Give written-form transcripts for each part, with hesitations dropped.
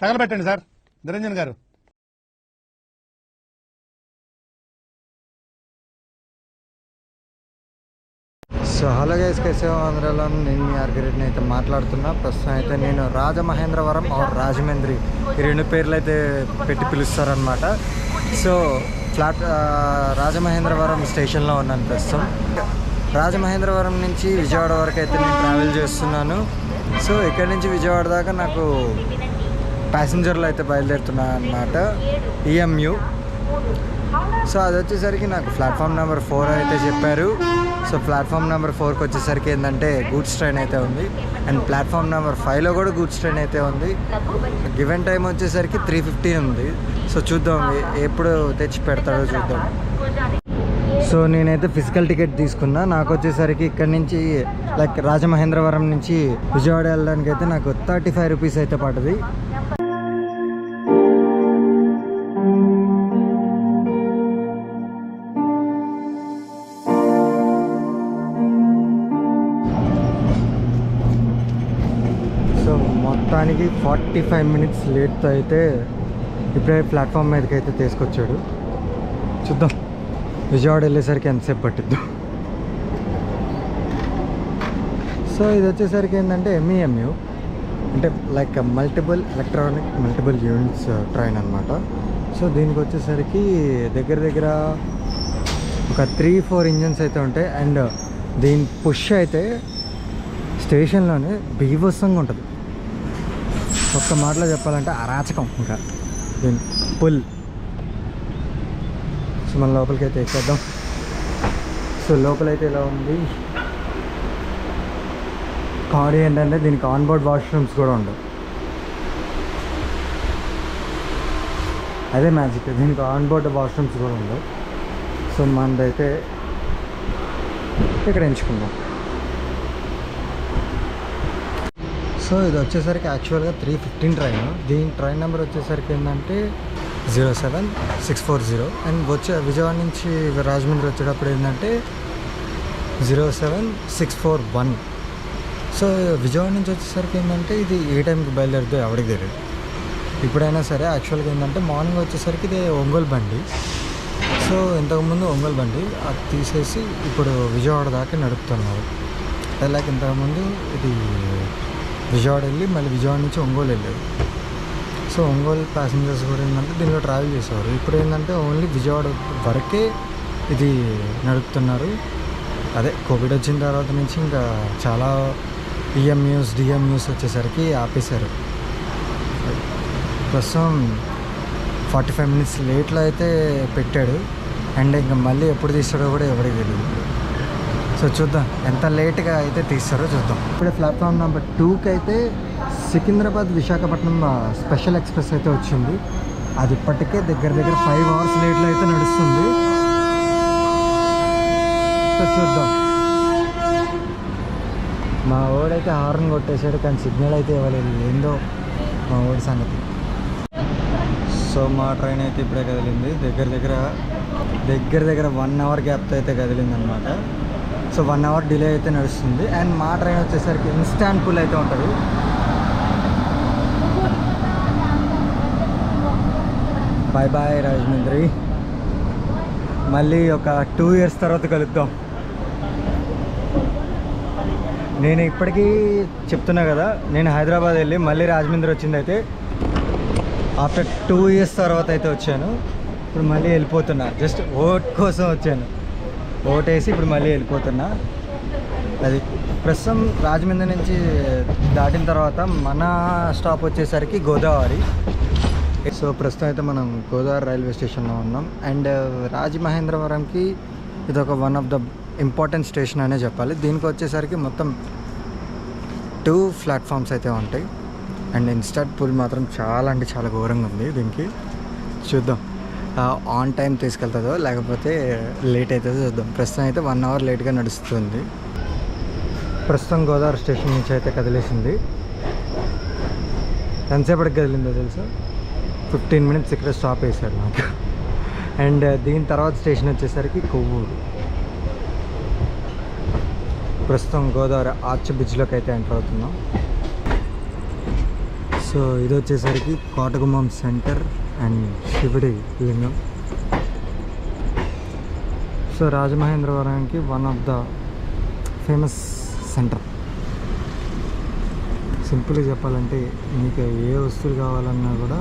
తగలబెట్టండి sir Niranjan గారు. So hello guys, कैसे हो ఆంధ్రాలో. నేను మీ ఆర్గరెడ్ని అయితే మాట్లాడుతున్నా. ప్రస్తుతం అయితే నేను రాజమహేంద్రవరం ఆర్ రాజమండ్రి ఈ రెండు పేర్లు అయితే పెట్టి పిలుస్తారనమాట. సో రాజమహేంద్రవరం స్టేషన్లో ఉన్నాను ప్రస్తుతం. రాజమహేంద్రవరం నుంచి విజయవాడ వరకు అయితే నేను ట్రావెల్ చేస్తున్నాను. సో ఇక్కడి నుంచి విజయవాడ దాకా నాకు ప్యాసింజర్లు అయితే బయలుదేరుతున్నా అన్నమాట, ఈఎంయు. సో అది వచ్చేసరికి నాకు ప్లాట్ఫామ్ నెంబర్ 4 అయితే చెప్పారు. సో ప్లాట్ఫామ్ నెంబర్ 4కి వచ్చేసరికి ఏంటంటే గూడ్స్ ట్రైన్ అయితే ఉంది, అండ్ ప్లాట్ఫామ్ నెంబర్ 5లో కూడా గూడ్స్ ట్రైన్ అయితే ఉంది. గివెన్ టైం వచ్చేసరికి 3:15 ఉంది. సో చూద్దాం ఎప్పుడు తెచ్చి పెడతాడో చూద్దాం. సో నేనైతే ఫిజికల్ టికెట్ తీసుకున్నా. నాకు వచ్చేసరికి ఇక్కడ నుంచి లైక్ రాజమహేంద్రవరం నుంచి విజయవాడ వెళ్ళడానికి అయితే నాకు 35 రూపీస్ అయితే పడుతుంది. మొత్తానికి 45 మినిట్స్ లేట్తో అయితే ఇప్పుడే ప్లాట్ఫామ్ మీదకి అయితే తీసుకొచ్చాడు. చూద్దాం విజయవాడ వెళ్ళేసరికి ఎంతసేపు పట్టిద్దు. సో ఇది వచ్చేసరికి ఏంటంటే ఎంఈఎంయు అంటే లైక్ మల్టిపుల్ యూనిట్స్ ట్రైన్ అనమాట. సో దీనికి వచ్చేసరికి దగ్గర ఒక 3-4 ఇంజన్స్ అయితే ఉంటాయి. అండ్ దీని పుష్ అయితే స్టేషన్లోనే బీభత్సంగా ఉంటుంది. ఒక్క మాటలో చెప్పాలంటే అరాచకం. ఇంకా దీని పుల్. సో మన లోపలికి అయితే ఎక్కేద్దాం. సో లోపలైతే ఇలా ఉంది. కామెడీ ఏంటంటే దీనికి ఆన్బోర్డ్ వాష్రూమ్స్ కూడా ఉండవు. అదే మ్యాజిక్, దీనికి ఆన్బోర్డ్ వాష్రూమ్స్ కూడా ఉండవు. సో మనదైతే ఇక్కడ ఎంచుకుందాం. సో ఇది వచ్చేసరికి యాక్చువల్గా 3:15 ట్రైన్. దీని ట్రైన్ నెంబర్ వచ్చేసరికి ఏంటంటే 07640. అండ్ విజయవాడ నుంచి రాజమండ్రి వచ్చేటప్పుడు ఏంటంటే 07641. సో విజయవాడ నుంచి వచ్చేసరికి ఏంటంటే ఇది ఏ టైంకి బయలుదేరుతుందో ఎవరికి తెలియదు. ఇప్పుడైనా సరే యాక్చువల్గా ఏంటంటే మార్నింగ్ వచ్చేసరికి ఇది ఒంగోలు బండి. సో ఇంతకుముందు ఒంగోలు బండి అది తీసేసి ఇప్పుడు విజయవాడ దాకా నడుపుతున్నారు. లైక్ ఇంతకుముందు ఇది విజయవాడ వెళ్ళి మళ్ళీ విజయవాడ నుంచి ఒంగోలు వెళ్ళారు. సో ఒంగోలు ప్యాసింజర్స్ కూడా ఏంటంటే దీనిలో ట్రావెల్ చేసేవారు. ఇప్పుడు ఏంటంటే ఓన్లీ విజయవాడ వరకే ఇది నడుపుతున్నారు. అదే కోవిడ్ వచ్చిన తర్వాత నుంచి ఇంకా చాలా ఈఎంయూస్ డిఎంయూస్ వచ్చేసరికి ఆపేశారు. ప్రస్తుతం 45 మినిట్స్ లేట్లో అయితే పెట్టాడు. అండ్ ఇంకా మళ్ళీ ఎప్పుడు తీస్తాడో కూడా ఎవరికి తెలియదు. సో చూద్దాం ఎంత లేట్గా అయితే తీస్తారో చూద్దాం. ఇప్పుడే ప్లాట్ఫామ్ నెంబర్ 2కి అయితే సికింద్రాబాద్ విశాఖపట్నం స్పెషల్ ఎక్స్ప్రెస్ అయితే వచ్చింది. అది ఇప్పటికే దగ్గర 5 అవర్స్ లేట్లో అయితే నడుస్తుంది. సో చూద్దాం. మా ఓడైతే హార్న్ కొట్టేసాడు కానీ సిగ్నల్ అయితే ఇవ్వలేదు. ఏందో మా ఓడి సంగతి. సో మా ట్రైన్ అయితే ఇప్పుడే కదిలింది. దగ్గర 1 అవర్ గ్యాప్తో అయితే కదిలింది అనమాట. సో 1 అవర్ డిలే అయితే నడుస్తుంది. అండ్ మా ట్రైన్ వచ్చేసరికి ఇన్స్టాంపుల్ అయితే ఉంటుంది. Bye bye Rajahmundry. మళ్ళీ ఒక 2 ఇయర్స్ తర్వాత కలుద్దాం. నేను ఇప్పటికీ చెప్తున్నా కదా, నేను హైదరాబాద్ వెళ్ళి మళ్ళీ రాజమండ్రి వచ్చింది అయితే ఆఫ్టర్ 2 ఇయర్స్ తర్వాత అయితే వచ్చాను. ఇప్పుడు మళ్ళీ వెళ్ళిపోతున్నా. జస్ట్ ఓట్ కోసం వచ్చాను. ఓటేసి ఇప్పుడు మళ్ళీ వెళ్ళిపోతున్నా. అది ప్రస్తుతం రాజమండ్రి నుంచి దాటిన తర్వాత మన స్టాప్ వచ్చేసరికి గోదావరి. సో ప్రస్తుతం అయితే మనం గోదావరి రైల్వే స్టేషన్లో ఉన్నాం. అండ్ రాజమహేంద్రవరంకి ఇది ఒక one of the important station అనే చెప్పాలి. దీనికి వచ్చేసరికి మొత్తం 2 ప్లాట్ఫామ్స్ అయితే ఉంటాయి. అండ్ ఇన్స్టాట్ పుల్ మాత్రం చాలా అంటే చాలా ఘోరంగా ఉంది. దీనికి చూద్దాం ఆన్ టైం తీసుకెళ్తుందో లేకపోతే లేట్ అవుతుందో చూద్దాం. ప్రస్తుతం అయితే 1 అవర్ లేట్గా నడుస్తుంది. ప్రస్తుతం గోదావరి స్టేషన్ నుంచి అయితే కదిలేసింది. ఎంతసేపటికి కదిలిందో తెలుసా? 15 మినిట్స్ ఇక్కడ స్టాప్ వేశాడు నాకు. అండ్ దీని తర్వాత స్టేషన్ వచ్చేసరికి కొవ్వూరు. ప్రస్తుతం గోదావరి ఆర్చ్ బ్రిడ్జ్లోకి అయితే ఎంటర్ అవుతున్నాం. సో సో ఇది వచ్చేసరికి కోటగుమ్మం సెంటర్ అండ్ శివుడి లింగం. సో రాజమహేంద్రవరానికి one of the famous centre. సింపుల్గా చెప్పాలంటే మీకు ఏ వస్తువులు కావాలన్నా కూడా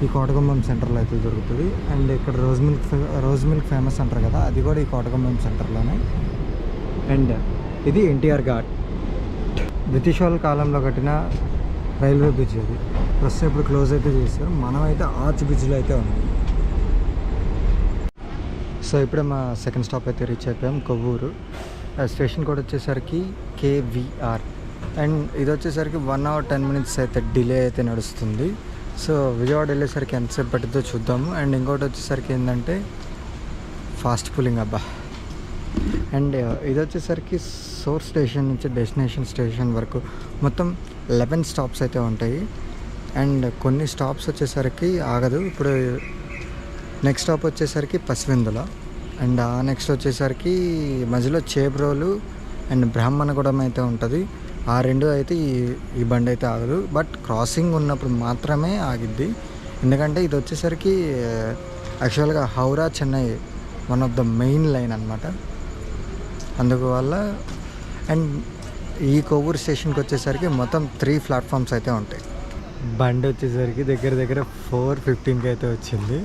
ఈ కోటగుమ్మం సెంటర్లో అయితే దొరుకుతుంది. అండ్ ఇక్కడ రోజ్ మిల్క్ ఫేమస్ అంటారు కదా, అది కూడా ఈ కోటగుమ్మం సెంటర్లోనే. అండ్ ఇది ఎన్టీఆర్ ఘాట్, బ్రిటిష్ వాళ్ళ కాలంలో కట్టిన రైల్వే బ్రిడ్జ్. అది ప్రస్తుతం ఇప్పుడు క్లోజ్ అయితే చేశారు. మనమైతే ఆర్చ్ బ్రిడ్జ్లో అయితే ఉంది. సో ఇప్పుడే మా సెకండ్ స్టాప్ అయితే రీచ్ అయిపోయాం, కొవ్వూరు. స్టేషన్ కూడా వచ్చేసరికి KVR. అండ్ ఇది వచ్చేసరికి 1 hour 10 minutes అయితే డిలే అయితే నడుస్తుంది. సో విజయవాడ వెళ్ళేసరికి ఎంతసేపు పట్టిద్దో చూద్దాము. అండ్ ఇంకోటి వచ్చేసరికి ఏంటంటే ఫాస్ట్ పుల్లింగ్ అబ్బా. అండ్ ఇది వచ్చేసరికి సోర్స్ స్టేషన్ నుంచి డెస్టినేషన్ స్టేషన్ వరకు మొత్తం 11 స్టాప్స్ అయితే ఉంటాయి. అండ్ కొన్ని స్టాప్స్ వచ్చేసరికి ఆగదు. ఇప్పుడు నెక్స్ట్ స్టాప్ వచ్చేసరికి పసివెందుల. అండ్ ఆ నెక్స్ట్ వచ్చేసరికి మధ్యలో చేబ్రోలు అండ్ బ్రాహ్మణగూడెం అయితే ఉంటుంది. ఆ రెండు అయితే ఈ బండి అయితే ఆగదు, బట్ క్రాసింగ్ ఉన్నప్పుడు మాత్రమే ఆగిద్ది. ఎందుకంటే ఇది వచ్చేసరికి యాక్చువల్గా Howrah Chennai one of the main line అనమాట. అందువల్ల అండ్ ఈ కొవ్వూరు స్టేషన్కి వచ్చేసరికి మొత్తం 3 ప్లాట్ఫామ్స్ అయితే ఉంటాయి. బండి వచ్చేసరికి దగ్గర దగ్గర 4:15కి అయితే వచ్చింది.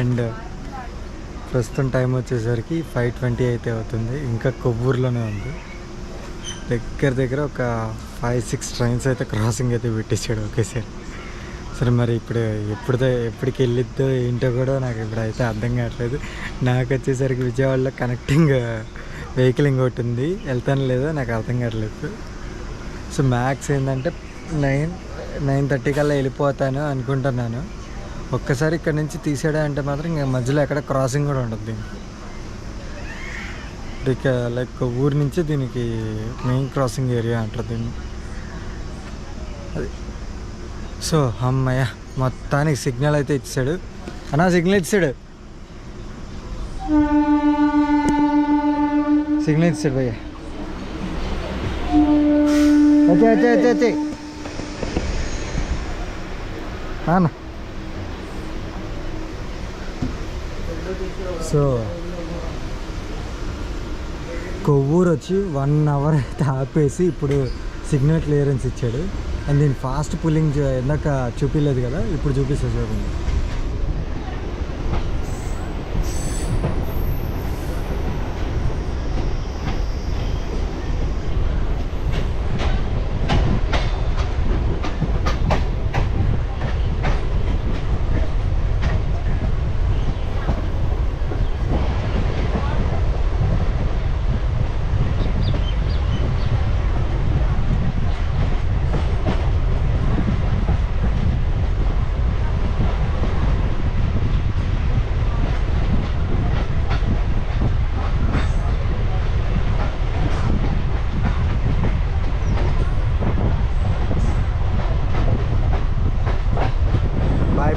అండ్ ప్రస్తుతం టైం వచ్చేసరికి 5:20 అయితే అవుతుంది. ఇంకా కొవ్వూరులోనే ఉంది. దగ్గర దగ్గర ఒక 5-6 ట్రైన్స్ అయితే క్రాసింగ్ అయితే పెట్టించాడు ఒకేసారి. సరే మరి ఇప్పుడు ఎప్పటికి వెళ్ళిద్దో ఏంటో కూడా నాకు ఇప్పుడు అయితే అర్థం కావట్లేదు. నాకు వచ్చేసరికి విజయవాడలో కనెక్టింగ్ వెహికల్ ఇంకోటి ఉంది, వెళ్తాను లేదో నాకు అర్థం కావట్లేదు. సో మ్యాక్స్ ఏంటంటే 9:30 కల్లా వెళ్ళిపోతాను అనుకుంటున్నాను. ఒక్కసారి ఇక్కడ నుంచి తీసాడా అంటే మాత్రం ఇంకా మధ్యలో ఎక్కడ క్రాసింగ్ కూడా ఉండదు దీనికి. ఇక లైక్ ఊరి నుంచి దీనికి మెయిన్ క్రాసింగ్ ఏరియా అంటారు దీన్ని. అది సో అమ్మయ్య మొత్తానికి సిగ్నల్ అయితే ఇచ్చాడు. అన్నా సిగ్నల్ ఇచ్చాడు భయ్య. వచ్చే అన్న. సో కొవ్వూరు వచ్చి 1 hour అయితే ఆపేసి ఇప్పుడు సిగ్నల్ క్లియరెన్స్ ఇచ్చాడు. అండ్ దీని ఫాస్ట్ పుల్లింగ్ ఇందాక చూపించలేదు కదా, ఇప్పుడు చూపిస్తే చూడండి.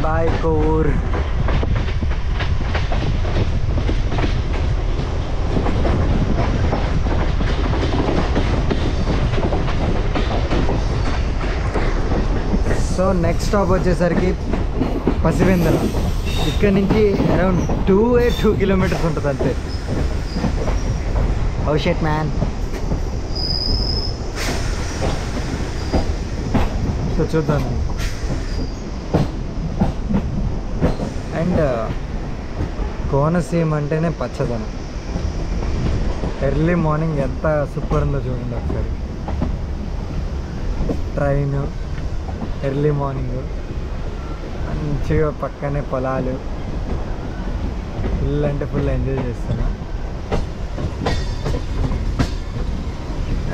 Bye Kovvur. So next stop వచ్చేసరికి పసివెందుల. ఇక్కడ నుంచి అరౌండ్ 2 kilometers ఉంటుంది అంతే. Oh shit man. సో చూద్దాం. అండ్ కోనసీమ అంటేనే పచ్చదనం. ఎర్లీ మార్నింగ్ ఎంత సూపర్ ఉందో చూడండి ఒకసారి. ట్రైన్ ఎర్లీ మార్నింగ్ మంచిగా పక్కనే పొలాలు, ఫుల్ అంటే ఫుల్ ఎంజాయ్ చేస్తున్నా.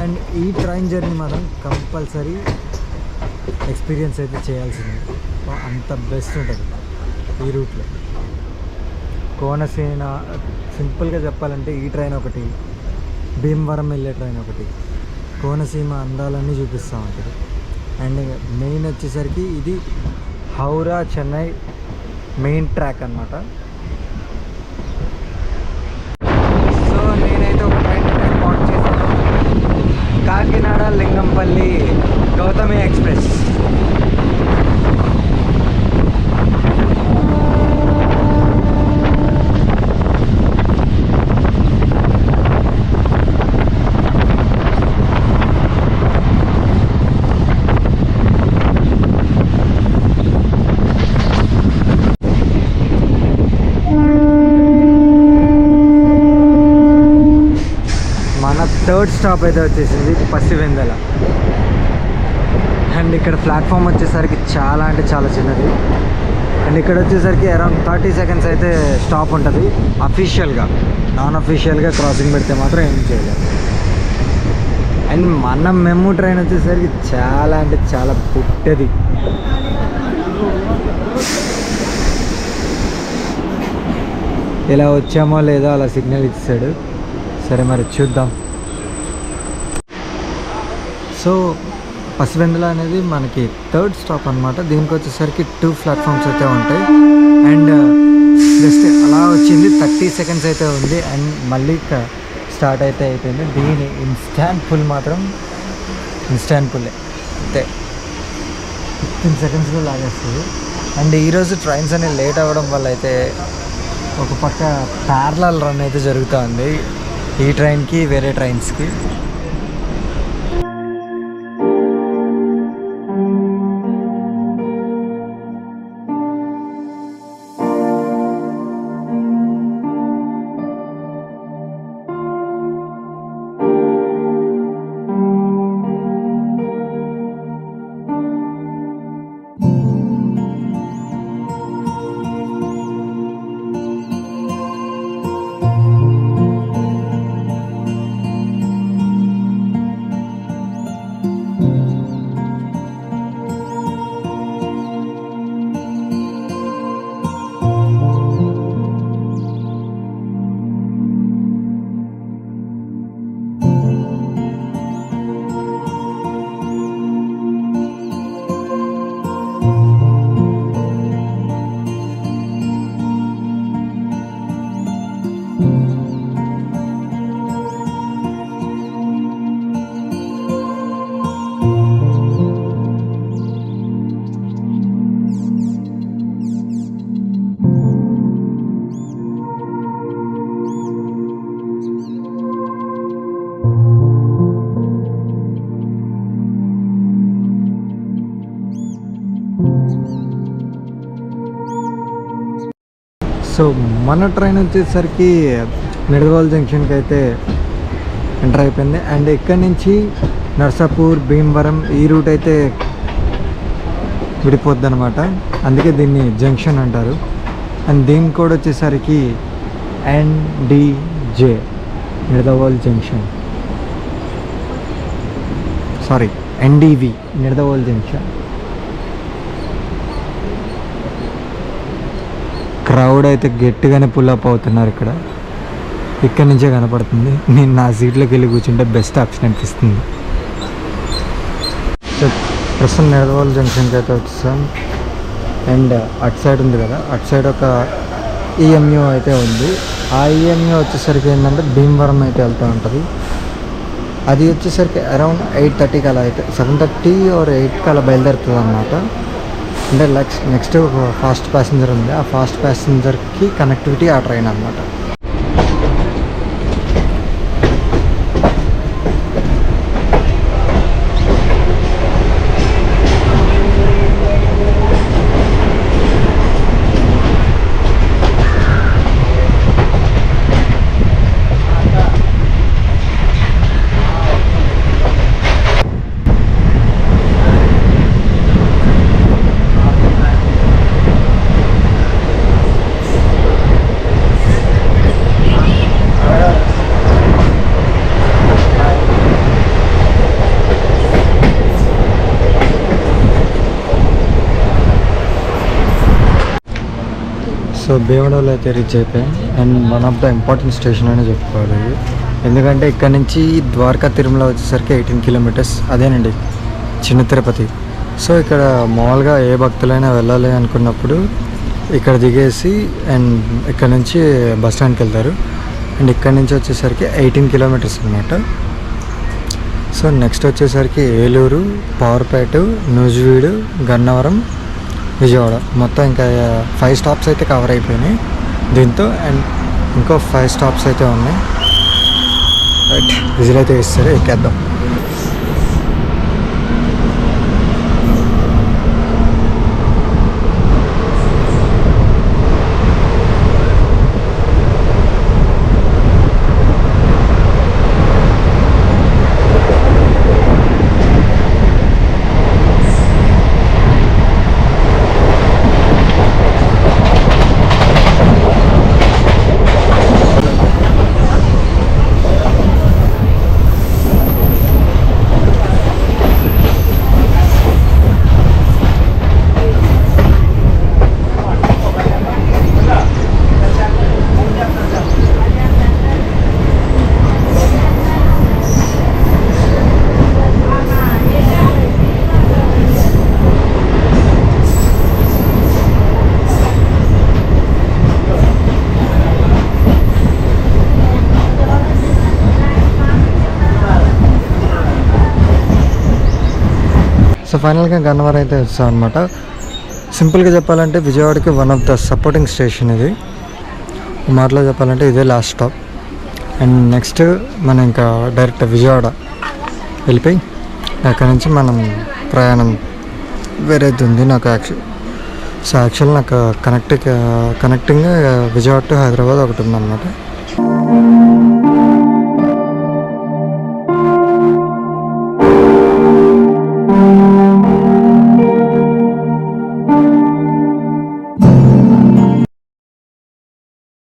అండ్ ఈ ట్రైన్ జర్నీ మాత్రం కంపల్సరీ ఎక్స్పీరియన్స్ అయితే చేయాల్సింది. అంత బెస్ట్ ఉంటుంది ఈ రూట్లో. కోనసీమ సింపుల్గా చెప్పాలంటే ఈ ట్రైన్ ఒకటి, భీమవరం వెళ్ళే ట్రైన్ ఒకటి, కోనసీమ అందాలన్నీ చూపిస్తూ ఉంటుంది. అండ్ మెయిన్ వచ్చేసరికి ఇది హౌరా చెన్నై మెయిన్ ట్రాక్ అన్నమాట. సో నేనైతే ఒక ట్రైన్ స్పాట్ చేశాను, Kakinada Lingampalli Gautami express. Third stop అయితే వచ్చేసింది పసివెందల. అండ్ ఇక్కడ ప్లాట్ఫామ్ వచ్చేసరికి చాలా అంటే చాలా చిన్నది. అండ్ ఇక్కడ వచ్చేసరికి అరౌండ్ 30 సెకండ్స్ అయితే స్టాప్ ఉంటుంది అఫీషియల్గా. నాన్ అఫీషియల్గా క్రాసింగ్ పెడితే మాత్రం ఏం చేయలేదు. అండ్ మన మెము ట్రైన్ వచ్చేసరికి చాలా అంటే చాలా పుట్టది. ఇలా వచ్చామో లేదో అలా సిగ్నల్ ఇచ్చాడు. సరే మరి చూద్దాం. సో పసివెందుల అనేది మనకి థర్డ్ స్టాప్ అనమాట. దీనికి వచ్చేసరికి 2 ప్లాట్ఫామ్స్ అయితే ఉంటాయి. అండ్ జస్ట్ అలా వచ్చింది, 30 సెకండ్స్ అయితే ఉంది. అండ్ మళ్ళీ స్టార్ట్ అయితే అయిపోయింది. దీని ఇన్స్టాంట్ పుల్ మాత్రం ఇన్స్టాంట్ పుల్లే అంతే, 15 సెకండ్స్లో లాగేస్తుంది. అండ్ ఈరోజు ట్రైన్స్ అనేవి లేట్ అవ్వడం వల్ల అయితే ఒక పక్క ప్యారలల్ రన్ అయితే జరుగుతుంది ఈ ట్రైన్కి వేరే ట్రైన్స్కి. సో మన ట్రైన్ వచ్చేసరికి నిడదవోలు జంక్షన్కి అయితే ఎంటర్ అయిపోయింది. అండ్ ఇక్కడి నుంచి నర్సాపూర్, భీమవరం ఈ రూట్ అయితే విడిపోద్ది అనమాట. అందుకే దీన్ని జంక్షన్ అంటారు. అండ్ దీని కోడ్ వచ్చేసరికి NDJ, Nidadavolu junction. Sorry, NDV, Nidadavolu junction. Crowd అయితే గట్టిగానే పుల్అప్ అవుతున్నారు. ఇక్కడ నుంచే కనపడుతుంది. నేను నా సీట్లోకి వెళ్ళి కూర్చుంటే బెస్ట్ ఆప్షన్ అనిపిస్తుంది. సో ప్రస్తుతం నిడదవోలు జంక్షన్కి అయితే వచ్చేసాం. అండ్ అటు సైడ్ ఉంది కదా, అటు సైడ్ ఒక EMU అయితే ఉంది. ఆ EMU వచ్చేసరికి ఏంటంటే భీమవరం అయితే వెళ్తూ ఉంటుంది. అది వచ్చేసరికి అరౌండ్ 8:30కి అలా అయితే 7:30 or 8కి అలా బయలుదేరుతుంది అన్నమాట. అంటే నెక్స్ట్ ఒక ఫాస్ట్ ప్యాసింజర్ ఉంది. ఆ ఫాస్ట్ ప్యాసింజర్కి కనెక్టివిటీ ఆ ట్రైన్ అన్నమాట. సో భీమడోలో అయితే రీచ్ అయిపోయాం. And one of the important station అనే చెప్పుకోవాలి. ఎందుకంటే ఇక్కడ నుంచి ద్వారకా తిరుమల వచ్చేసరికి 18 కిలోమీటర్స్. అదేనండి చిన్న తిరుపతి. సో ఇక్కడ మామూలుగా ఏ భక్తులైనా వెళ్ళాలి అనుకున్నప్పుడు ఇక్కడ దిగేసి అండ్ ఇక్కడ నుంచి బస్ స్టాండ్కి వెళ్తారు. అండ్ ఇక్కడ నుంచి వచ్చేసరికి 18 కిలోమీటర్స్ అనమాట. సో నెక్స్ట్ వచ్చేసరికి ఏలూరు, పవర్పేట, నూజివీడు, గన్నవరం, విజయవాడ, మొత్తం ఇంకా 5 స్టాప్స్ అయితే కవర్ అయిపోయినాయి దీంతో. అండ్ ఇంకో 5 స్టాప్స్ అయితే ఉన్నాయి. రైట్, విజిల్ అయితే ఇస్తారు, ఎక్కేద్దాం. సో ఫైనల్గా గన్నవరం అయితే వచ్చాం అనమాట. సింపుల్గా చెప్పాలంటే విజయవాడకి one of the supporting station ఇది. మాటలో చెప్పాలంటే ఇదే లాస్ట్ స్టాప్. అండ్ నెక్స్ట్ మనం ఇంకా డైరెక్ట్ విజయవాడ వెళ్ళిపోయి అక్కడ నుంచి మనం ప్రయాణం వేరేది ఉంది నాకు యాక్చువల్ నాకు కనెక్టింగ్ విజయవాడ టు హైదరాబాద్ ఒకటి ఉందన్నమాట.